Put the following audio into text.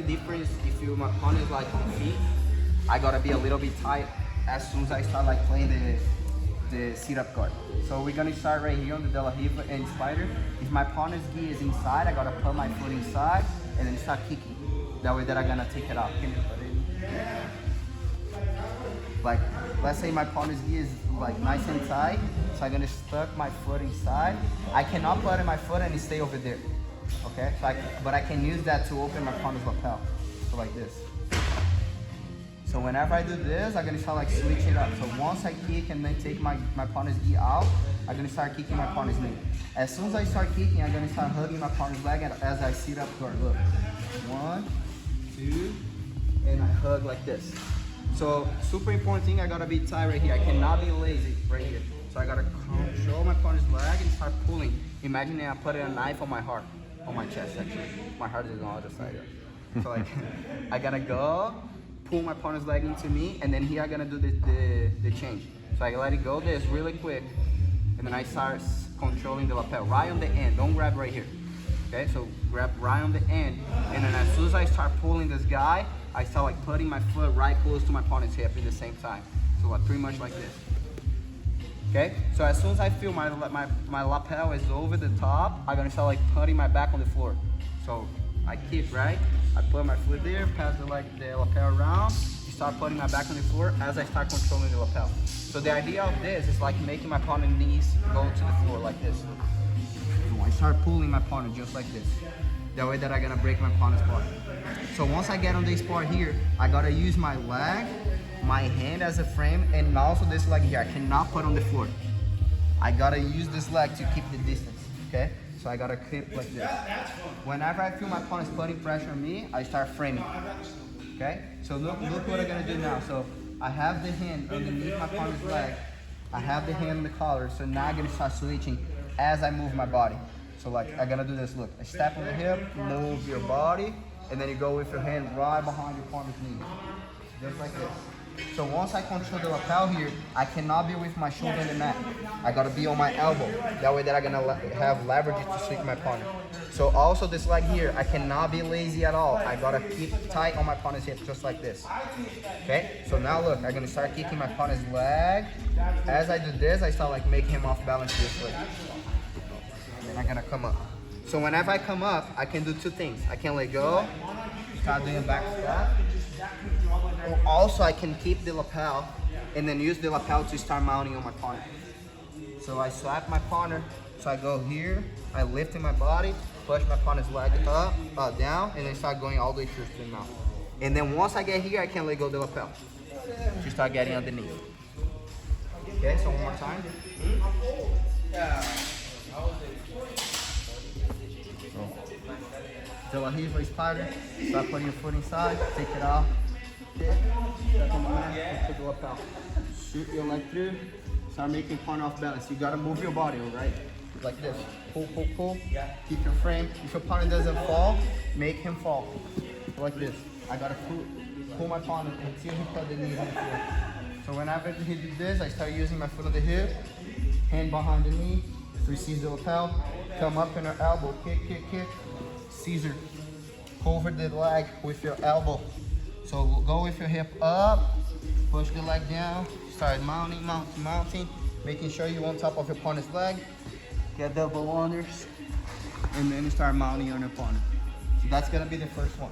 Difference if my opponent is like on feet, I gotta be a little bit tight as soon as I start like playing the sit-up guard. So we're gonna start right here on the De La Riva and Spider. If my opponent's gi is inside, I gotta put my foot inside and then start kicking. That way that I'm gonna take it out. Can you put it? Like, let's say my opponent's gi is like nice and tight, so I'm gonna stuck my foot inside. I cannot put in my foot and stay over there. Okay, so but I can use that to open my opponent's lapel. So like this. So whenever I do this, I'm gonna start like switch it up. So once I kick and then take my opponent's gi out, I'm gonna start kicking my opponent's knee. As soon as I start kicking, I'm gonna start hugging my opponent's leg as I sit up guard. Look, 1, 2, and I hug like this. So super important thing, I gotta be tight right here. I cannot be lazy right here. So I gotta control my opponent's leg and start pulling. Imagine I put a knife on my heart. On my chest actually. My heart is on the other side. So like, I gotta go, pull my opponent's leg into me, and then here I'm gonna do the change. So I let it go this really quick, and then I start controlling the lapel right on the end. Don't grab right here. Okay, so grab right on the end, and then as soon as I start pulling this guy, I start like putting my foot right close to my opponent's hip at the same time. So like pretty much like this. Okay, so as soon as I feel my lapel is over the top, I'm gonna start like putting my back on the floor. So I kick, right? I put my foot there, pass the lapel around, start putting my back on the floor as I start controlling the lapel. So the idea of this is like making my opponent's knees go to the floor like this. So I start pulling my opponent just like this. That way that I'm gonna break my opponent's part. So once I get on this part here, I gotta use my leg, my hand as a frame, and also this leg here. I cannot put on the floor. I gotta use this leg to keep the distance, okay? So I gotta keep like this. Whenever I feel my opponent's putting pressure on me, I start framing, okay? So look what I'm gonna do now. So I have the hand underneath my opponent's leg. I have the hand on the collar, so now I'm gonna start switching as I move my body. So like, I'm gonna do this, look. I step on the hip, move your body, and then you go with your hand right behind your opponent's knee. Just like this. So once I control the lapel here, I cannot be with my shoulder in the mat. I gotta be on my elbow. That way that I'm gonna have leverage to sweep my opponent. So also this leg here, I cannot be lazy at all. I gotta keep tight on my opponent's hip just like this. Okay, so now look, I'm gonna start kicking my opponent's leg. As I do this, I start like making him off balance this way. And then I'm gonna come up. So whenever I come up, I can do two things. I can let go, start doing a back step. Or also I can keep the lapel and then use the lapel to start mounting on my opponent. So I slap my opponent, so I go here, I lift in my body, push my opponent's leg up, down, and then start going all the way to the mount. And then once I get here, I can let go of the lapel to start getting underneath. Okay, so one more time. De La Riva Spider, start putting your foot inside, take it out. Step on the mat, put the lapel. Shoot your leg through, start making point off balance. You gotta move your body, alright? Like this. Pull, pull, pull. Keep your frame. If your opponent doesn't fall, make him fall. Like this. I gotta pull my opponent until he put the knees on the floor. So whenever he do this, I start using my foot on the hip, hand behind the knee, receive the lapel, come up in our elbow, kick, kick, kick, Caesar. Cover the leg with your elbow. So go with your hip up, push the leg down, start mounting, making sure you're on top of your opponent's leg, get double unders, and then start mounting on your opponent. So that's gonna be the first one.